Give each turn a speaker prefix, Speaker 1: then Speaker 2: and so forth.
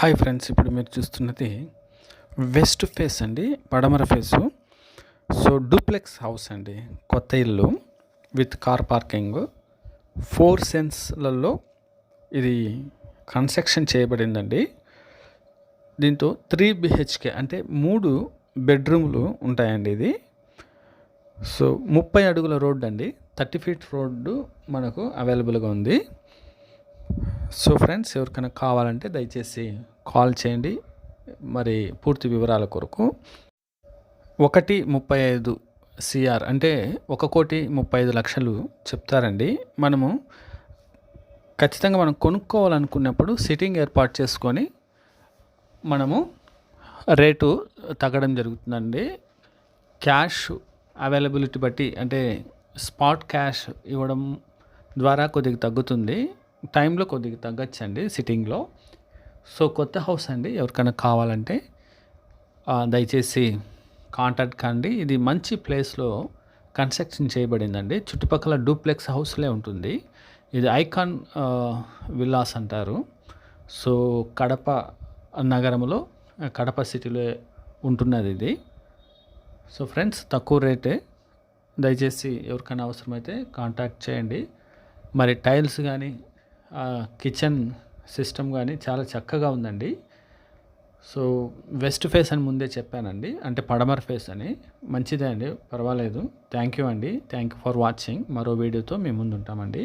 Speaker 1: Hi friends, ఇప్పుడు మీరు చూస్తున్నది వెస్ట్ ఫేస్ అండి, పడమర ఫేసు. సో డూప్లెక్స్ హౌస్ అండి, కొత్త ఇల్లు విత్ కార్ పార్కింగ్ 4 సెన్స్లలో ఇది కన్స్ట్రక్షన్ చేయబడిందండి. దీంతో 3 BHK అంటే 3 బెడ్రూమ్లు ఉంటాయండి. ఇది సో 30 అడుగుల రోడ్డు అండి, 30 ఫీట్ రోడ్డు మనకు అవైలబుల్గా ఉంది. సో ఫ్రెండ్స్, ఎవరికైనా కావాలంటే దయచేసి కాల్ చేయండి. మరి పూర్తి వివరాల కొరకు 1.35 CR అంటే 1,35,00,000 చెప్తారండి. మనము ఖచ్చితంగా మనం కొనుక్కోవాలనుకున్నప్పుడు సిట్టింగ్ ఏర్పాటు చేసుకొని మనము రేటు తగ్గడం జరుగుతుందండి. క్యాష్ అవైలబిలిటీ బట్టి అంటే స్పాట్ క్యాష్ ఇవ్వడం ద్వారా కొద్దిగా తగ్గుతుంది, టైంలో కొద్దిగా తగ్గచ్చండి సిట్టింగ్లో. సో కొత్త హౌస్ అండి, ఎవరికైనా కావాలంటే దయచేసి కాంటాక్ట్ కండి. ఇది మంచి ప్లేస్లో కన్స్ట్రక్షన్ చేయబడిందండి. చుట్టుపక్కల డూప్లెక్స్ హౌస్లే ఉంటుంది. ఇది ఐకాన్ విల్లాస్ అంటారు. సో కడప నగరంలో, కడప సిటీలో ఉంటున్నది ఇది. సో ఫ్రెండ్స్, తక్కువ రేటే. దయచేసి ఎవరికైనా అవసరమైతే కాంటాక్ట్ చేయండి. మరి టైల్స్ కానీ కిచెన్ సిస్టమ్ కానీ చాలా చక్కగా ఉందండి. సో వెస్ట్ ఫేస్ అని ముందే చెప్పానండి, అంటే పడమర ఫేస్ అని. మంచిదే అండి, పర్వాలేదు. థ్యాంక్ యూ అండి, థ్యాంక్ యూ ఫర్ వాచింగ్. మరో వీడియోతో మేము ముందు ఉంటామండి.